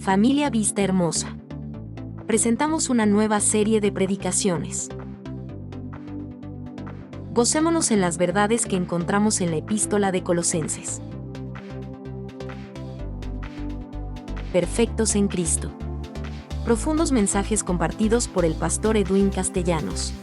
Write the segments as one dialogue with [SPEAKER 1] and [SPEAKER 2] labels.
[SPEAKER 1] Familia Vista Hermosa. Presentamos una nueva serie de predicaciones. Gocémonos en las verdades que encontramos en la epístola de Colosenses. Perfectos en Cristo. Profundos mensajes compartidos por el pastor Edwin Castellanos.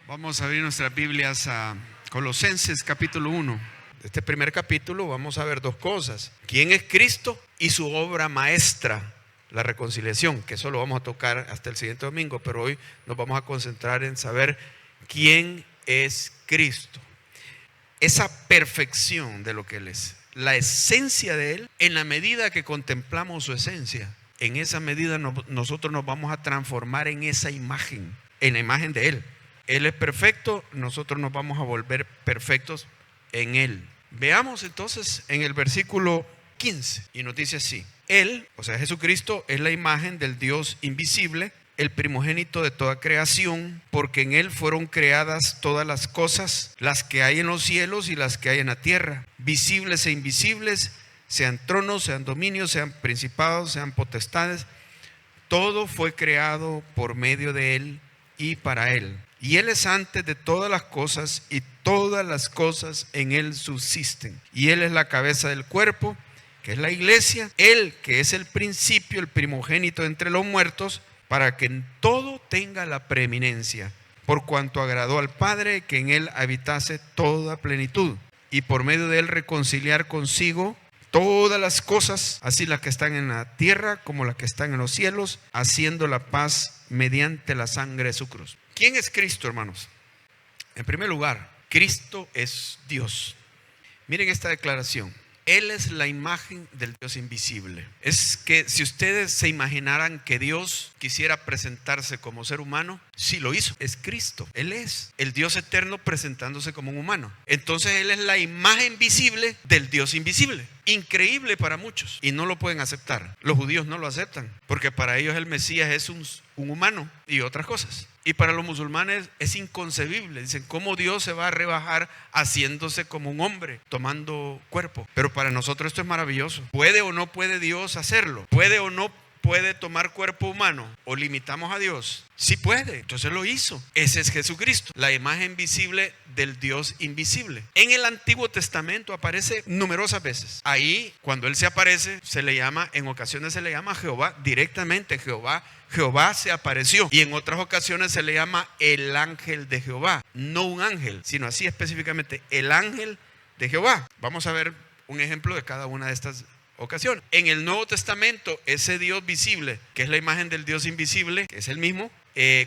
[SPEAKER 2] Vamos a abrir nuestras Biblias a Colosenses capítulo 1. Este primer capítulo vamos a ver dos cosas: quién es Cristo y su obra maestra, la reconciliación, que eso lo vamos a tocar hasta el siguiente domingo, pero hoy nos vamos a concentrar en saber quién es Cristo, esa perfección de lo que Él es, la esencia de Él. En la medida que contemplamos su esencia, en esa medida nosotros nos vamos a transformar en esa imagen, en la imagen de Él. Él es perfecto, nosotros nos vamos a volver perfectos en Él. Veamos entonces en el versículo 15, y nos dice así: Él, o sea Jesucristo, es la imagen del Dios invisible, el primogénito de toda creación, porque en Él fueron creadas todas las cosas, las que hay en los cielos y las que hay en la tierra, visibles e invisibles, sean tronos, sean dominios, sean principados, sean potestades. Todo fue creado por medio de Él y para Él. Y Él es antes de todas las cosas, y todas las cosas en Él subsisten. Y Él es la cabeza del cuerpo, que es la iglesia. Él, que es el principio, el primogénito entre los muertos, para que en todo tenga la preeminencia, por cuanto agradó al Padre que en Él habitase toda plenitud, y por medio de Él reconciliar consigo todas las cosas, así las que están en la tierra como las que están en los cielos, haciendo la paz mediante la sangre de su cruz. ¿Quién es Cristo, hermanos? En primer lugar, Cristo es Dios. Miren esta declaración: Él es la imagen del Dios invisible. Es que si ustedes se imaginaran que Dios quisiera presentarse como ser humano, sí lo hizo. Es Cristo. Él es el Dios eterno presentándose como un humano. Entonces Él es la imagen visible del Dios invisible. Increíble para muchos, y no lo pueden aceptar. Los judíos no lo aceptan, porque para ellos el Mesías es un humano y otras cosas. Y para los musulmanes es inconcebible. Dicen, ¿cómo Dios se va a rebajar haciéndose como un hombre, tomando cuerpo? Pero para nosotros esto es maravilloso. ¿Puede o no puede Dios hacerlo? ¿Puede o no puede tomar cuerpo humano? ¿O limitamos a Dios? Sí puede, entonces lo hizo. Ese es Jesucristo, la imagen visible del Dios invisible. En el Antiguo Testamento aparece numerosas veces. Ahí, cuando Él se aparece, se le llama, en ocasiones se le llama Jehová directamente. Jehová se apareció, y en otras ocasiones se le llama el ángel de Jehová. No un ángel, sino así específicamente, el ángel de Jehová. Vamos a ver un ejemplo de cada una de estas ocasión. En el Nuevo Testamento, ese Dios visible, que es la imagen del Dios invisible, que es el mismo,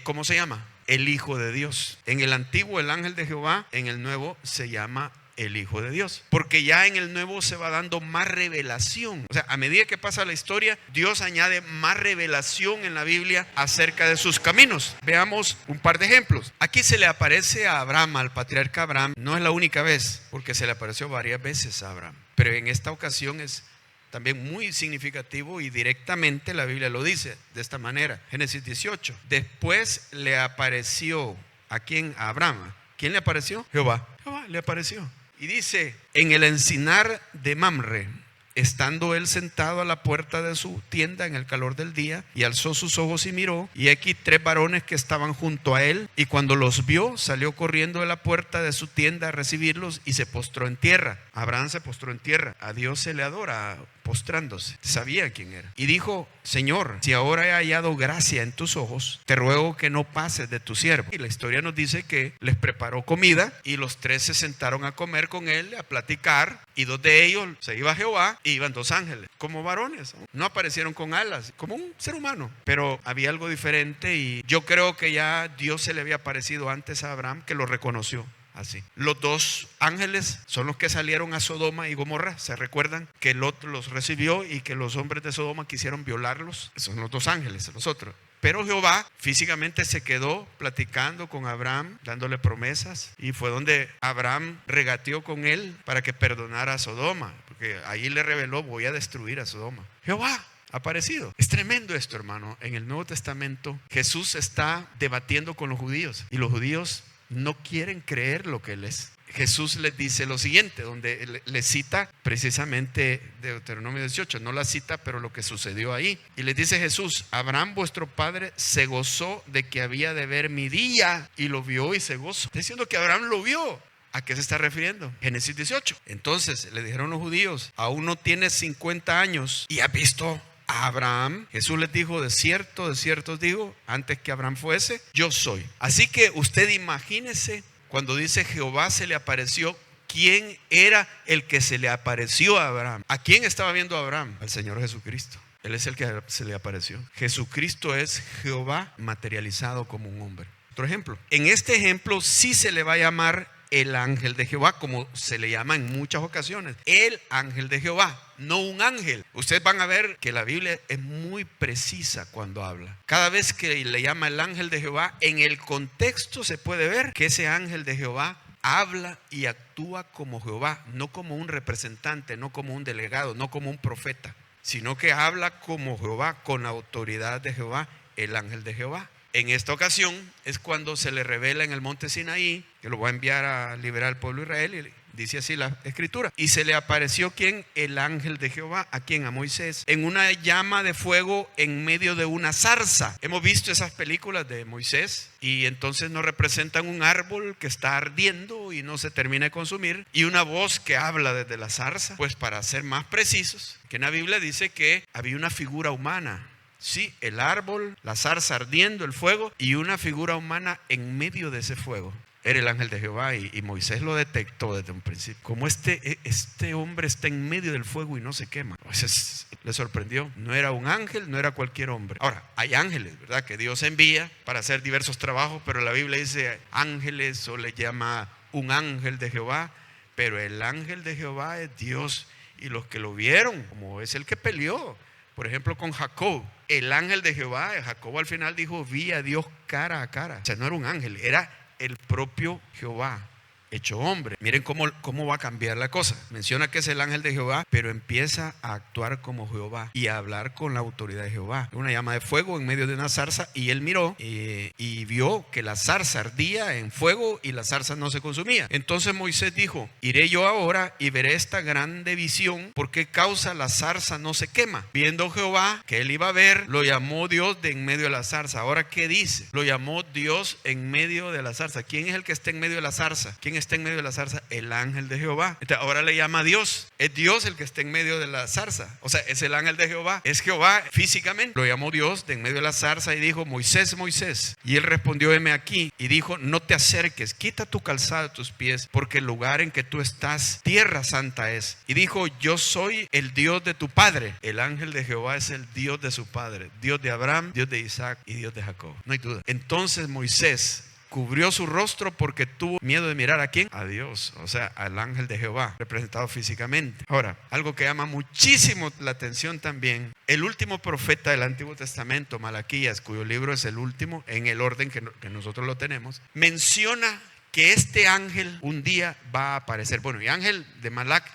[SPEAKER 2] ¿cómo se llama? El Hijo de Dios. En el Antiguo, el ángel de Jehová; en el Nuevo se llama el Hijo de Dios, porque ya en el Nuevo se va dando más revelación. O sea, a medida que pasa la historia, Dios añade más revelación en la Biblia acerca de sus caminos. Veamos un par de ejemplos. Aquí se le aparece a Abraham, al patriarca Abraham. No es la única vez, porque se le apareció varias veces a Abraham, pero en esta ocasión es también muy significativo, y directamente la Biblia lo dice de esta manera. Génesis 18. Después le apareció, ¿a quién? A Abraham. ¿Quién le apareció? Jehová le apareció. Y dice: en el encinar de Mamre, estando él sentado a la puerta de su tienda en el calor del día, y alzó sus ojos y miró, y aquí 3 varones que estaban junto a él, y cuando los vio, salió corriendo de la puerta de su tienda a recibirlos, y se postró en tierra. Abraham se postró en tierra. A Dios se le adora postrándose. Sabía quién era. Y dijo: Señor, si ahora he hallado gracia en tus ojos, te ruego que no pases de tu siervo. Y la historia nos dice que les preparó comida, y los 3 se sentaron a comer con él, a platicar, y 2 de ellos se iba Jehová, y iban 2 ángeles, como varones. No aparecieron con alas, como un ser humano, pero había algo diferente, y yo creo que ya Dios se le había aparecido antes a Abraham, que lo reconoció. Así. Los 2 ángeles son los que salieron a Sodoma y Gomorra. ¿Se recuerdan? Que Lot los recibió y que los hombres de Sodoma quisieron violarlos. Esos son los 2 ángeles, los otros. Pero Jehová físicamente se quedó platicando con Abraham, dándole promesas, y fue donde Abraham regateó con él para que perdonara a Sodoma. porque ahí le reveló: voy a destruir a Sodoma. Jehová ha aparecido. Es tremendo esto, hermano. En el Nuevo Testamento Jesús está debatiendo con los judíos y los judíos no quieren creer lo que Él es. Jesús les dice lo siguiente, donde le cita precisamente Deuteronomio 18, no la cita, pero lo que sucedió ahí. Y les dice Jesús: Abraham vuestro padre se gozó de que había de ver mi día, y lo vio y se gozó. Está diciendo que Abraham lo vio. ¿A qué se está refiriendo? Génesis 18. Entonces le dijeron los judíos: aún no tienes 50 años y has visto a Abraham. Jesús les dijo: de cierto os digo, antes que Abraham fuese, yo soy. Así que usted imagínese, cuando dice Jehová se le apareció, ¿quién era el que se le apareció a Abraham? ¿A quién estaba viendo Abraham? Al Señor Jesucristo. Él es el que se le apareció. Jesucristo es Jehová materializado como un hombre. Otro ejemplo. En este ejemplo sí se le va a llamar el ángel de Jehová, como se le llama en muchas ocasiones. El ángel de Jehová, no un ángel. Ustedes van a ver que la Biblia es muy precisa cuando habla. Cada vez que le llama el ángel de Jehová, en el contexto se puede ver que ese ángel de Jehová habla y actúa como Jehová, no como un representante, no como un delegado, no como un profeta, sino que habla como Jehová, con la autoridad de Jehová, el ángel de Jehová. En esta ocasión es cuando se le revela en el monte Sinaí, que lo va a enviar a liberar al pueblo de Israel, y dice así la escritura: y se le apareció ¿quién? El ángel de Jehová. ¿A quién? A Moisés, en una llama de fuego en medio de una zarza. Hemos visto esas películas de Moisés, y entonces nos representan un árbol que está ardiendo y no se termina de consumir, y una voz que habla desde la zarza. Pues para ser más precisos, que en la Biblia dice que había una figura humana. Sí, el árbol, la zarza ardiendo, el fuego, y una figura humana en medio de ese fuego. Era el ángel de Jehová, y Moisés lo detectó desde un principio. Como este hombre está en medio del fuego y no se quema. Entonces le sorprendió. No era un ángel, no era cualquier hombre. Ahora, hay ángeles, ¿verdad?, que Dios envía para hacer diversos trabajos, pero la Biblia dice ángeles, o le llama un ángel de Jehová. Pero el ángel de Jehová es Dios, y los que lo vieron, como es el que peleó, por ejemplo, con Jacob, el ángel de Jehová, Jacob al final dijo: vi a Dios cara a cara. O sea, no era un ángel, era el propio Jehová hecho hombre. Miren cómo va a cambiar la cosa. Menciona que es el ángel de Jehová, pero empieza a actuar como Jehová y a hablar con la autoridad de Jehová. Una llama de fuego en medio de una zarza, y él miró y vio que la zarza ardía en fuego y la zarza no se consumía. Entonces Moisés dijo: iré yo ahora y veré esta grande visión, ¿por qué causa la zarza no se quema? Viendo Jehová que él iba a ver, lo llamó Dios de en medio de la zarza. Ahora, ¿qué dice? Lo llamó Dios en medio de la zarza. ¿Quién es el que está en medio de la zarza? ¿Quién está en medio de la zarza? El ángel de Jehová. Entonces, ahora le llama a Dios. Es Dios el que está en medio de la zarza. O sea, es el ángel de Jehová. Es Jehová físicamente. Lo llamó Dios de en medio de la zarza y dijo: Moisés, Moisés. Y él respondió: heme aquí. Y dijo: no te acerques, quita tu calzado de tus pies, porque el lugar en que tú estás, tierra santa es. Y dijo: yo soy el Dios de tu padre. El ángel de Jehová es el Dios de su padre, Dios de Abraham, Dios de Isaac y Dios de Jacob. No hay duda. Entonces Moisés cubrió su rostro porque tuvo miedo de mirar ¿a quién? A Dios, o sea, al ángel de Jehová, representado físicamente. Ahora, algo que llama muchísimo la atención también: el último profeta del Antiguo Testamento, Malaquías, cuyo libro es el último en el orden que nosotros lo tenemos, menciona que este ángel un día va a aparecer. Bueno, y ángel de Malak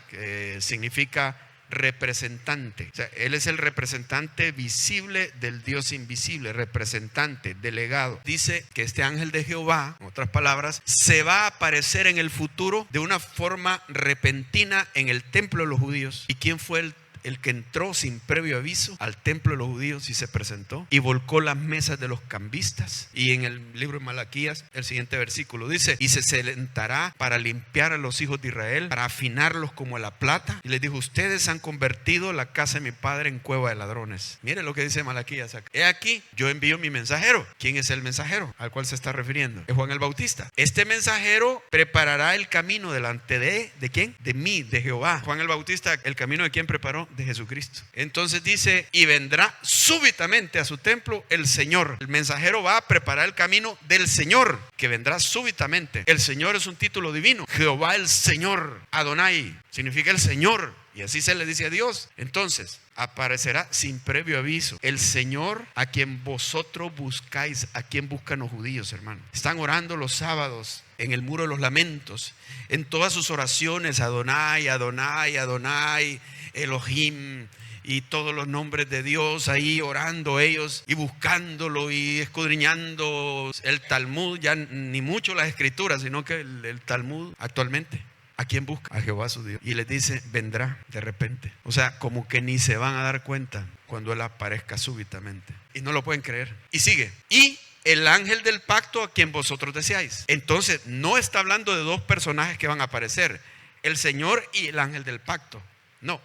[SPEAKER 2] significa representante. O sea, él es el representante visible del Dios invisible, representante, delegado. Dice que este ángel de Jehová, en otras palabras, se va a aparecer en el futuro de una forma repentina en el templo de los judíos. ¿Y quién fue el que entró sin previo aviso al templo de los judíos y se presentó y volcó las mesas de los cambistas? Y en el libro de Malaquías, el siguiente versículo dice: y se sentará para limpiar a los hijos de Israel, para afinarlos como la plata. Y les dijo: ustedes han convertido la casa de mi padre en cueva de ladrones. Miren lo que dice Malaquías: he aquí, yo envío mi mensajero. ¿Quién es el mensajero al cual se está refiriendo? Es Juan el Bautista. Este mensajero preparará el camino delante ¿de quién? De mí, de Jehová. Juan el Bautista, ¿el camino de quién preparó? De Jesucristo. Entonces dice: y vendrá súbitamente a su templo el Señor. El mensajero va a preparar el camino del Señor, que vendrá súbitamente. El Señor es un título divino. Jehová el Señor, Adonai, significa el Señor, y así se le dice a Dios. Entonces aparecerá sin previo aviso el Señor a quien vosotros buscáis. ¿A quien buscan los judíos, hermano? Están orando los sábados en el muro de los lamentos, en todas sus oraciones, Adonai, Adonai, Adonai, Elohim, y todos los nombres de Dios ahí orando ellos y buscándolo y escudriñando el Talmud, ya ni mucho las escrituras, sino que el Talmud actualmente. ¿A quién busca? A Jehová su Dios. Y les dice, vendrá de repente. O sea, como que ni se van a dar cuenta cuando Él aparezca súbitamente. Y no lo pueden creer. Y sigue. Y el ángel del pacto a quien vosotros deseáis. Entonces, no está hablando de dos personajes que van a aparecer. El Señor y el ángel del pacto. No.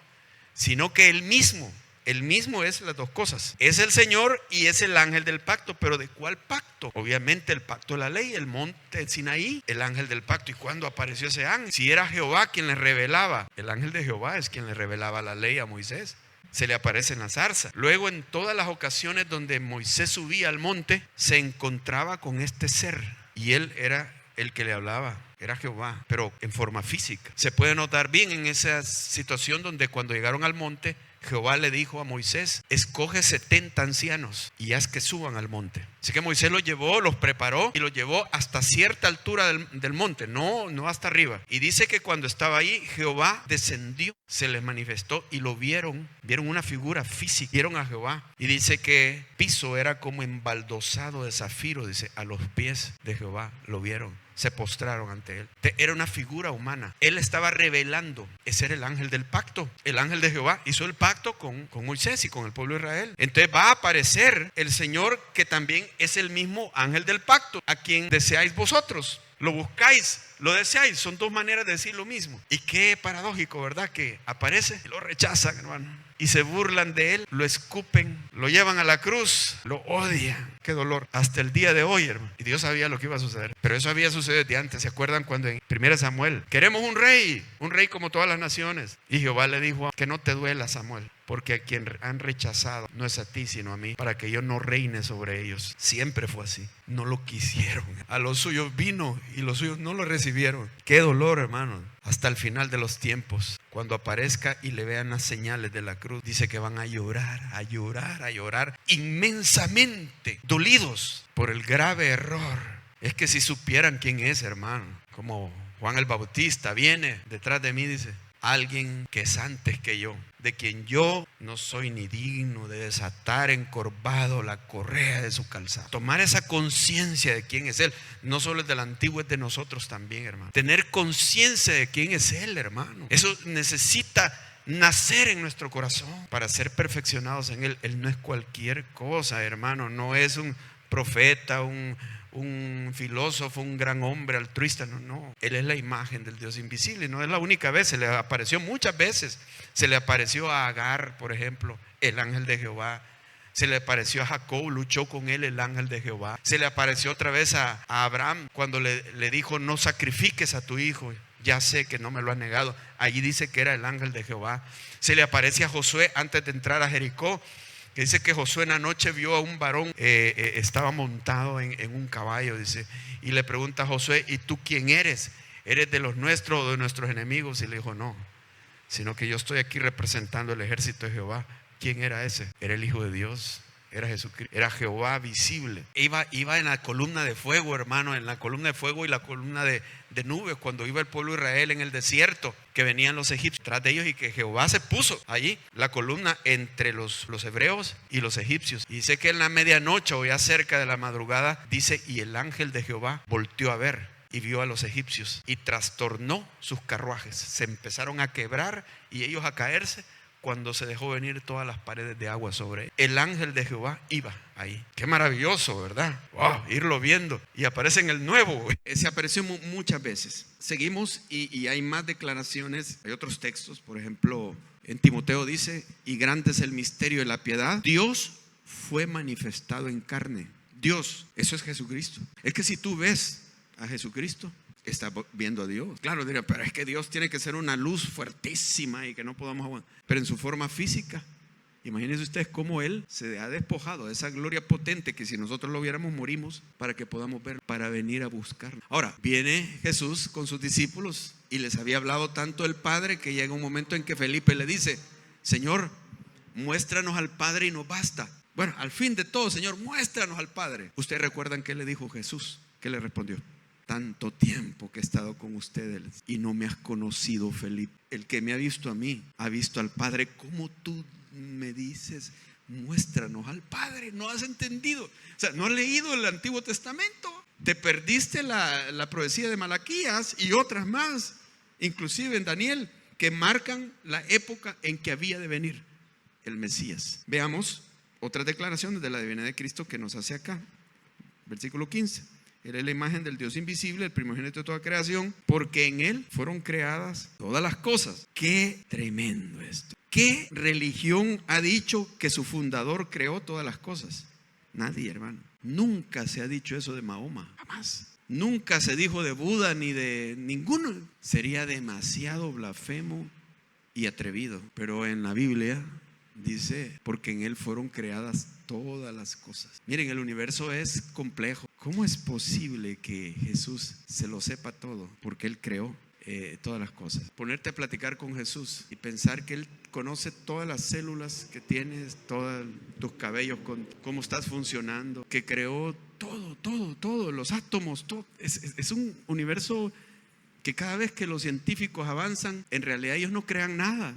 [SPEAKER 2] Sino que Él mismo es las dos cosas. Es el Señor y es el ángel del pacto. ¿Pero de cuál pacto? Obviamente el pacto de la ley, el monte Sinaí, el ángel del pacto. ¿Y cuándo apareció ese ángel? Si era Jehová quien le revelaba. El ángel de Jehová es quien le revelaba la ley a Moisés. Se le aparece en la zarza. Luego, en todas las ocasiones donde Moisés subía al monte, se encontraba con este ser. Y él era el que le hablaba. Era Jehová, pero en forma física. Se puede notar bien en esa situación donde cuando llegaron al monte, Jehová le dijo a Moisés, escoge 70 ancianos y haz que suban al monte. Así que Moisés los llevó, los preparó y los llevó hasta cierta altura del monte, no hasta arriba. Y dice que cuando estaba ahí, Jehová descendió, se les manifestó y lo vieron una figura física, vieron a Jehová. Y dice que el piso era como embaldosado de zafiro, dice, a los pies de Jehová lo vieron. Se postraron ante él. Era una figura humana. Él estaba revelando. Ese era el ángel del pacto. El ángel de Jehová hizo el pacto con Moisés y con el pueblo de Israel. Entonces va a aparecer el Señor, que también es el mismo ángel del pacto, a quien deseáis vosotros. Lo buscáis, lo deseáis. Son dos maneras de decir lo mismo. Y qué paradójico, ¿verdad? Que aparece y lo rechazan, hermano. Y se burlan de él, lo escupen, lo llevan a la cruz, lo odian. Qué dolor. Hasta el día de hoy, hermano. Y Dios sabía lo que iba a suceder. Pero eso había sucedido desde antes. ¿Se acuerdan cuando en 1 Samuel? Queremos un rey como todas las naciones. Y Jehová le dijo, que no te duela, Samuel, porque a quien han rechazado no es a ti sino a mí, para que yo no reine sobre ellos. Siempre fue así. No lo quisieron. A los suyos vino y los suyos no lo recibieron. Qué dolor, hermano. Hasta el final de los tiempos, cuando aparezca y le vean las señales de la cruz, dice que van a llorar inmensamente, dolidos por el grave error. Es que si supieran quién es, hermano, como Juan el Bautista viene detrás de mí, dice, alguien que es antes que yo, de quien yo no soy ni digno de desatar encorvado la correa de su calzado. Tomar esa conciencia de quién es Él, no solo es del antiguo, es de nosotros también, hermano. Tener conciencia de quién es Él, hermano. Eso necesita nacer en nuestro corazón para ser perfeccionados en Él. Él no es cualquier cosa, hermano. No es un profeta, un filósofo, un gran hombre altruista. No, Él es la imagen del Dios invisible. No es la única vez, se le apareció muchas veces. Se le apareció a Agar, por ejemplo, el ángel de Jehová. Se le apareció a Jacob, luchó con él el ángel de Jehová. Se le apareció otra vez a Abraham cuando le dijo, no sacrifiques a tu hijo, ya sé que no me lo has negado. Allí dice que era el ángel de Jehová. Se le aparece a Josué antes de entrar a Jericó, que dice que Josué en la noche vio a un varón, estaba montado en un caballo, dice, y le pregunta a Josué, ¿y tú quién eres? ¿Eres de los nuestros o de nuestros enemigos? Y le dijo, no, sino que yo estoy aquí representando el ejército de Jehová. ¿Quién era ese? Era el Hijo de Dios, era Jesucristo, era Jehová visible. Iba en la columna de fuego, hermano, en la columna de fuego y la columna de nubes, cuando iba el pueblo de Israel en el desierto, que venían los egipcios tras de ellos, y que Jehová se puso allí, la columna entre los hebreos y los egipcios. Y dice que en la medianoche o ya cerca de la madrugada, dice, y el ángel de Jehová volteó a ver y vio a los egipcios y trastornó sus carruajes. Se empezaron a quebrar y ellos a caerse, cuando se dejó venir todas las paredes de agua sobre él. El ángel de Jehová iba ahí. Qué maravilloso, ¿verdad? Wow, irlo viendo. Y aparece en el Nuevo. Se apareció muchas veces. Seguimos y hay más declaraciones. Hay otros textos, por ejemplo, en Timoteo dice, y grande es el misterio de la piedad. Dios fue manifestado en carne. Dios, eso es Jesucristo. Es que si tú ves a Jesucristo, está viendo a Dios. Claro, diría, pero es que Dios tiene que ser una luz fuertísima y que no podamos aguantar. Pero en su forma física, imagínense ustedes cómo Él se ha despojado de esa gloria potente que si nosotros lo viéramos morimos, para que podamos ver, para venir a buscar. Ahora, viene Jesús con sus discípulos y les había hablado tanto el Padre que llega un momento en que Felipe le dice, Señor, muéstranos al Padre y nos basta. Bueno, al fin de todo, Señor, muéstranos al Padre. Ustedes recuerdan qué le dijo Jesús, qué le respondió. tanto tiempo que he estado con ustedes y no me has conocido, Felipe. El que me ha visto a mí, ha visto al Padre. ¿Cómo tú me dices, muéstranos al Padre? No has entendido. O sea, no has leído el Antiguo Testamento. Te perdiste la profecía de Malaquías y otras más, inclusive en Daniel, que marcan la época en que había de venir el Mesías. Veamos otras declaraciones de la divinidad de Cristo que nos hace acá. Versículo 15. Él es la imagen del Dios invisible, el primogénito de toda creación, porque en Él fueron creadas todas las cosas. ¡Qué tremendo esto! ¿Qué religión ha dicho que su fundador creó todas las cosas? Nadie, hermano. Nunca se ha dicho eso de Mahoma, jamás. Nunca se dijo de Buda ni de ninguno. Sería demasiado blasfemo y atrevido. Pero en la Biblia dice, porque en Él fueron creadas todas las cosas. Miren, el universo es complejo. ¿Cómo es posible que Jesús se lo sepa todo? Porque Él creó todas las cosas. Ponerte a platicar con Jesús y pensar que Él conoce todas las células que tienes, todos tus cabellos, cómo estás funcionando, que creó todo, los átomos, todo. Es un universo que cada vez que los científicos avanzan, en realidad ellos no crean nada,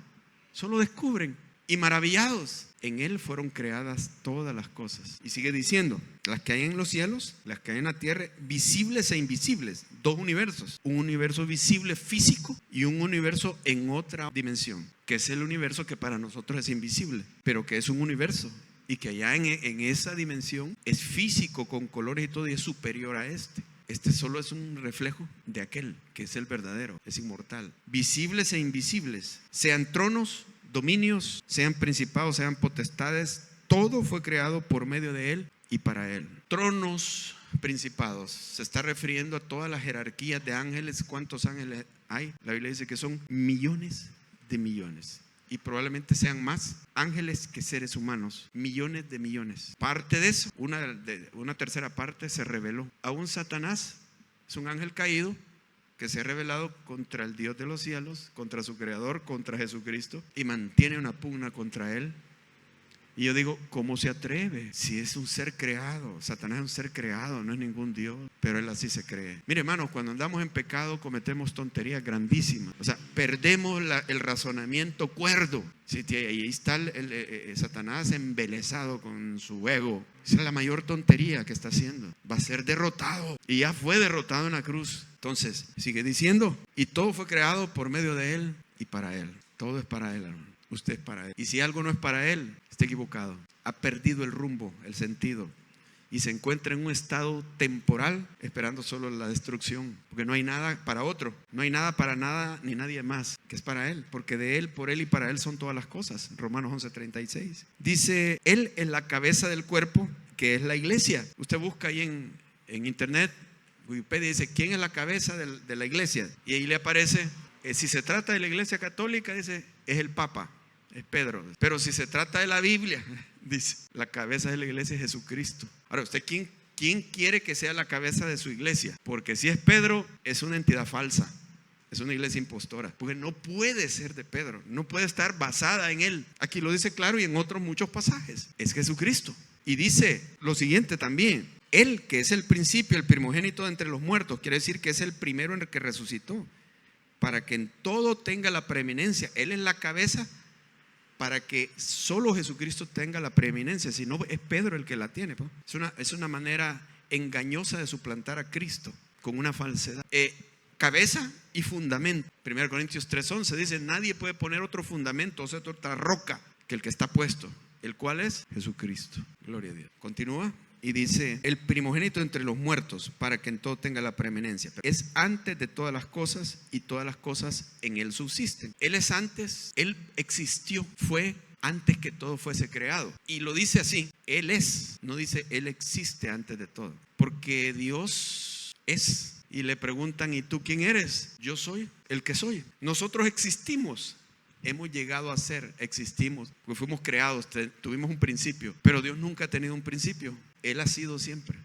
[SPEAKER 2] solo descubren. Y maravillados, en Él fueron creadas todas las cosas. Y sigue diciendo, las que hay en los cielos, las que hay en la tierra, visibles e invisibles. Dos universos, un universo visible físico y un universo en otra dimensión, que es el universo que para nosotros es invisible, pero que es un universo y que allá en esa dimensión es físico, con colores y todo, y es superior a este. Este solo es un reflejo de aquel que es el verdadero, es inmortal. Visibles e invisibles, sean tronos, dominios, sean principados, sean potestades, todo fue creado por medio de Él y para Él. Tronos, principados, se está refiriendo a todas las jerarquías de ángeles. ¿Cuántos ángeles hay? La Biblia dice que son millones de millones, y probablemente sean más ángeles que seres humanos, millones de millones. Parte de eso, una tercera parte se reveló. Aún Satanás es un ángel caído que se ha rebelado contra el Dios de los cielos, contra su creador, contra Jesucristo, y mantiene una pugna contra Él. Y yo digo, ¿cómo se atreve? Si es un ser creado. Satanás es un ser creado, no es ningún Dios, pero él así se cree. Mire, hermano, cuando andamos en pecado cometemos tonterías grandísimas. O sea, perdemos el razonamiento cuerdo. Sí, ahí está Satanás embelesado con su ego. Esa es la mayor tontería que está haciendo. Va a ser derrotado, y ya fue derrotado en la cruz. Entonces, sigue diciendo, y todo fue creado por medio de Él y para Él. Todo es para Él, hermano. Usted es para Él. Y si algo no es para Él, está equivocado. Ha perdido el rumbo, el sentido, y se encuentra en un estado temporal esperando solo la destrucción, porque no hay nada para otro, no hay nada para nada ni nadie más, que es para Él, porque de Él, por Él y para Él son todas las cosas. Romanos 11:36 dice, Él es la cabeza del cuerpo, que es la iglesia. Usted busca ahí en internet, Wikipedia, dice, ¿quién es la cabeza de la iglesia? Y ahí le aparece, si se trata de la iglesia católica, dice, es el Papa, es Pedro. Pero si se trata de la Biblia, dice, la cabeza de la iglesia es Jesucristo. Ahora, ¿usted quién quiere que sea la cabeza de su iglesia? Porque si es Pedro, es una entidad falsa, es una iglesia impostora, porque no puede ser de Pedro, no puede estar basada en él. Aquí lo dice claro, y en otros muchos pasajes, es Jesucristo. Y dice lo siguiente también, Él que es el principio, el primogénito de entre los muertos, quiere decir que es el primero en el que resucitó, para que en todo tenga la preeminencia. Él es la cabeza para que solo Jesucristo tenga la preeminencia, si no es Pedro el que la tiene. Es una manera engañosa de suplantar a Cristo con una falsedad. Cabeza y fundamento. 1 Corintios 3:11 dice, nadie puede poner otro fundamento, o sea, otra roca que el que está puesto, el cual es Jesucristo. Gloria a Dios. Continúa y dice, el primogénito entre los muertos, para que en todo tenga la preeminencia. Es antes de todas las cosas, y todas las cosas en Él subsisten. Él es antes, Él existió, fue antes que todo fuese creado. Y lo dice así, Él es, no dice Él existe antes de todo, porque Dios es. Y le preguntan, ¿y tú quién eres? Yo soy el que soy. Nosotros existimos. Hemos llegado a ser, existimos, porque fuimos creados, tuvimos un principio, pero Dios nunca ha tenido un principio. Él ha sido siempre.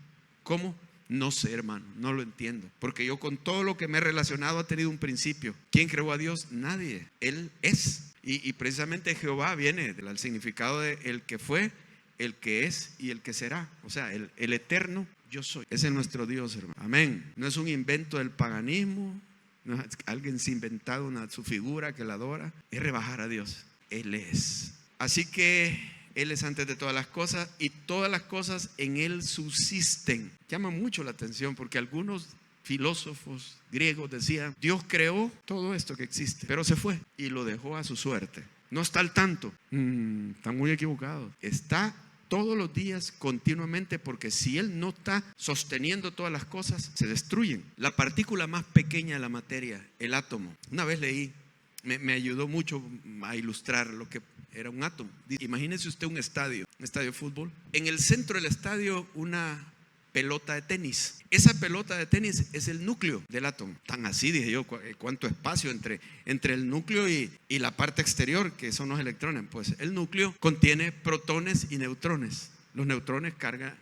[SPEAKER 2] ¿Cómo? No sé, hermano, no lo entiendo, porque yo con todo lo que me he relacionado ha tenido un principio. ¿Quién creó a Dios? Nadie. Él es. Y precisamente Jehová viene del significado de el que fue, el que es y el que será. O sea, el eterno Yo soy. Ese es nuestro Dios, hermano. Amén. No es un invento del paganismo. No es alguien se ha inventado su figura que la adora. Es rebajar a Dios. Él es. Así que Él es antes de todas las cosas y todas las cosas en Él subsisten. Llama mucho la atención porque algunos filósofos griegos decían: Dios creó todo esto que existe, pero se fue y lo dejó a su suerte. No está al tanto. Están muy equivocados. Está todos los días, continuamente, porque si Él no está sosteniendo todas las cosas, se destruyen. La partícula más pequeña de la materia, el átomo. Una vez leí, me ayudó mucho a ilustrar lo que era un átomo. Imagínese usted un estadio de fútbol. En el centro del estadio, una pelota de tenis. Esa pelota de tenis es el núcleo del átomo. Tan así, dije yo, cuánto espacio entre el núcleo y la parte exterior, que son los electrones. Pues el núcleo contiene protones y neutrones. Los neutrones carga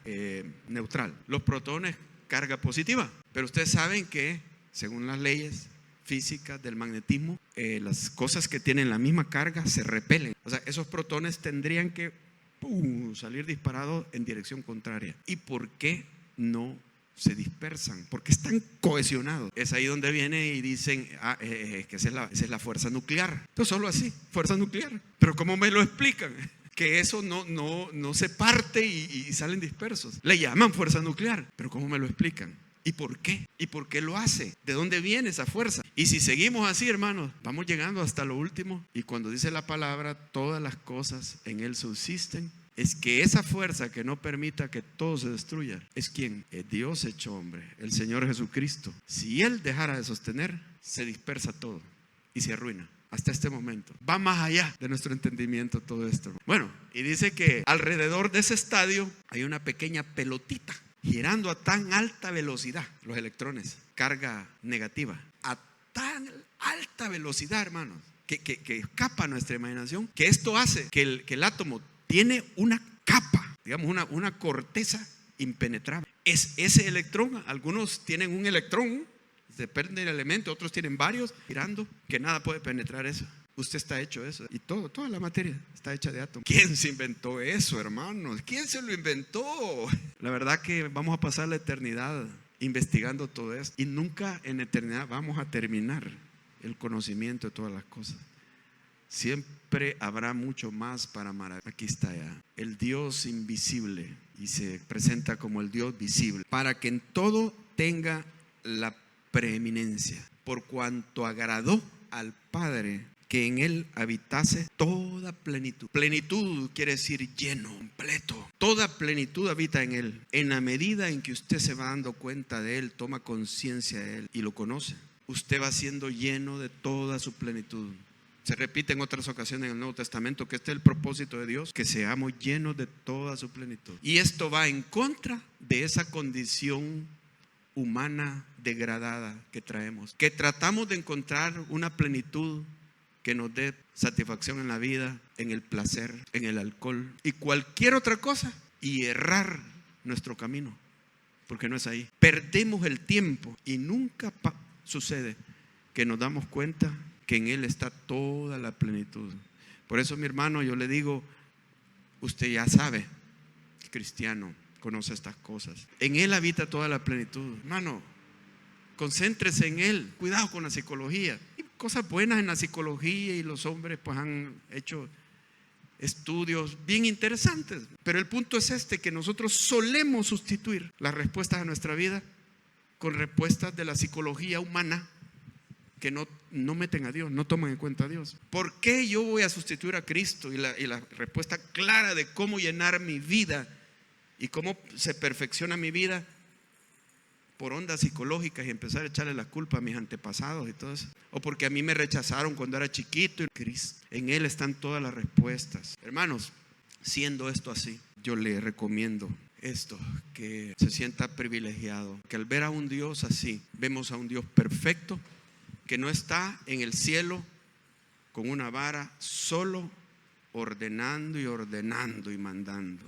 [SPEAKER 2] neutral, los protones carga positiva. Pero ustedes saben que, según las leyes físicas del magnetismo, las cosas que tienen la misma carga se repelen. O sea, esos protones tendrían que salir disparados en dirección contraria. ¿Y por qué no se dispersan? Porque están cohesionados. Es ahí donde viene y dicen que esa es la fuerza nuclear. Entonces, solo así, fuerza nuclear. Pero ¿cómo me lo explican? Que eso no se parte y salen dispersos. Le llaman fuerza nuclear. Pero ¿cómo me lo explican? ¿Y por qué? ¿Y por qué lo hace? ¿De dónde viene esa fuerza? Y si seguimos así, hermanos, vamos llegando hasta lo último. Y cuando dice la palabra, todas las cosas en Él subsisten, es que esa fuerza que no permita que todo se destruya, ¿es quién? Es Dios hecho hombre, el Señor Jesucristo. Si Él dejara de sostener, se dispersa todo y se arruina. Hasta este momento va más allá de nuestro entendimiento todo esto. Bueno, y dice que alrededor de ese estadio hay una pequeña pelotita girando a tan alta velocidad, los electrones, carga negativa, a tan alta velocidad, hermanos, que escapa a nuestra imaginación, que esto hace que el átomo tiene una capa, digamos una corteza impenetrable. Es ese electrón. Algunos tienen un electrón, depende del elemento, otros tienen varios girando, que nada puede penetrar eso. Usted está hecho eso. Y toda la materia está hecha de átomos. ¿Quién se inventó eso, hermanos? ¿Quién se lo inventó? La verdad que vamos a pasar la eternidad investigando todo esto. Y nunca en eternidad vamos a terminar el conocimiento de todas las cosas. Siempre habrá mucho más para amar. Aquí está ya el Dios invisible y se presenta como el Dios visible, para que en todo tenga la preeminencia, por cuanto agradó al Padre que en Él habitase toda plenitud. Plenitud quiere decir lleno, completo. Toda plenitud habita en Él. En la medida en que usted se va dando cuenta de Él, toma conciencia de Él y lo conoce, usted va siendo lleno de toda su plenitud. Se repite en otras ocasiones en el Nuevo Testamento que este es el propósito de Dios, que seamos llenos de toda su plenitud. Y esto va en contra de esa condición humana degradada que traemos, que tratamos de encontrar una plenitud que nos dé satisfacción en la vida, en el placer, en el alcohol y cualquier otra cosa, y errar nuestro camino, porque no es ahí. Perdemos el tiempo y nunca sucede que nos damos cuenta que en Él está toda la plenitud. Por eso, mi hermano, yo le digo, usted ya sabe, cristiano, conoce estas cosas. En Él habita toda la plenitud. Hermano, concéntrese en Él. Cuidado con la psicología. Hay cosas buenas en la psicología y los hombres pues han hecho estudios bien interesantes. Pero el punto es que nosotros solemos sustituir las respuestas a nuestra vida con respuestas de la psicología humana que no meten a Dios, no toman en cuenta a Dios. ¿Por qué yo voy a sustituir a Cristo? Y la respuesta clara de cómo llenar mi vida y cómo se perfecciona mi vida por ondas psicológicas y empezar a echarle la culpa a mis antepasados y todo eso, o porque a mí me rechazaron cuando era chiquito. Cristo, en Él están todas las respuestas. Hermanos, siendo esto así, yo le recomiendo esto, que se sienta privilegiado, que al ver a un Dios así, vemos a un Dios perfecto, que no está en el cielo con una vara, solo ordenando y mandando.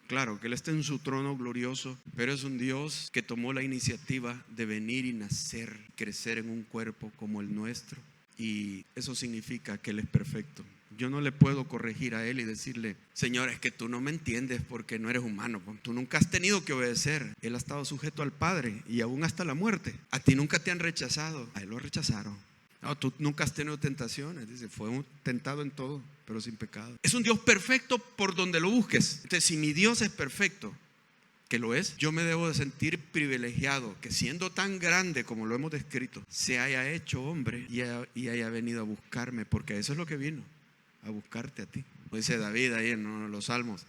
[SPEAKER 2] Claro que Él está en su trono glorioso, pero es un Dios que tomó la iniciativa de venir y nacer, crecer en un cuerpo como el nuestro. Y eso significa que Él es perfecto. Yo no le puedo corregir a él y decirle: Señor, es que tú no me entiendes porque no eres humano. Tú nunca has tenido que obedecer. Él ha estado sujeto al Padre y aún hasta la muerte. A ti nunca te han rechazado, a él lo rechazaron. No, tú nunca has tenido tentaciones. Dice, fue tentado en todo, pero sin pecado. Es un Dios perfecto por donde lo busques. Entonces, si mi Dios es perfecto, que lo es, yo me debo de sentir privilegiado que, siendo tan grande como lo hemos descrito, se haya hecho hombre y haya venido a buscarme, porque eso es lo que vino, a buscarte a ti. Dice David ahí en los Salmos,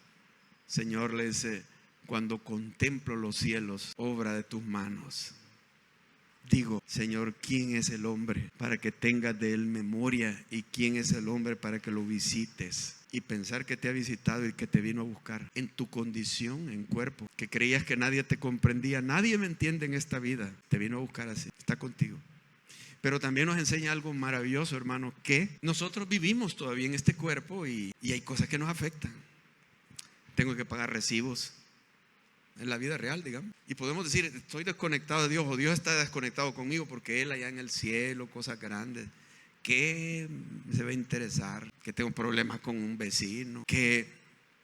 [SPEAKER 2] Señor, le dice: cuando contemplo los cielos, obra de tus manos, digo, Señor, ¿quién es el hombre para que tengas de él memoria? ¿Y quién es el hombre para que lo visites? Y pensar que te ha visitado y que te vino a buscar en tu condición, en cuerpo, que creías que nadie te comprendía. Nadie me entiende en esta vida. Te vino a buscar así, está contigo. Pero también nos enseña algo maravilloso, hermano, que nosotros vivimos todavía en este cuerpo y hay cosas que nos afectan. Tengo que pagar recibos en la vida real, digamos. Y podemos decir: estoy desconectado de Dios, o Dios está desconectado conmigo porque Él allá en el cielo, cosas grandes. ¿Qué se va a interesar? Que tengo problemas con un vecino, que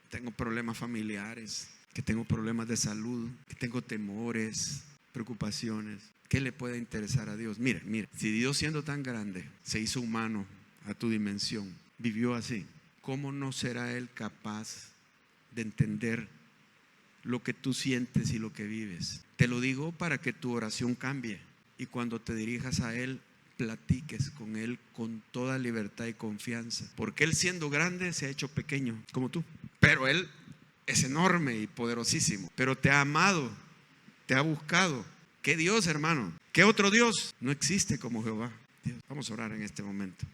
[SPEAKER 2] tengo problemas familiares, que tengo problemas de salud, que tengo temores, preocupaciones. ¿Qué le puede interesar a Dios? Mira, si Dios, siendo tan grande, se hizo humano a tu dimensión, vivió así, ¿cómo no será Él capaz de entender lo que tú sientes y lo que vives? Te lo digo para que tu oración cambie y cuando te dirijas a Él, platiques con Él con toda libertad y confianza, porque Él, siendo grande, se ha hecho pequeño como tú, pero Él es enorme y poderosísimo, pero te ha amado, te ha buscado. ¿Qué Dios, hermano? ¿Qué otro Dios? No existe como Jehová. Dios. Vamos a orar en este momento.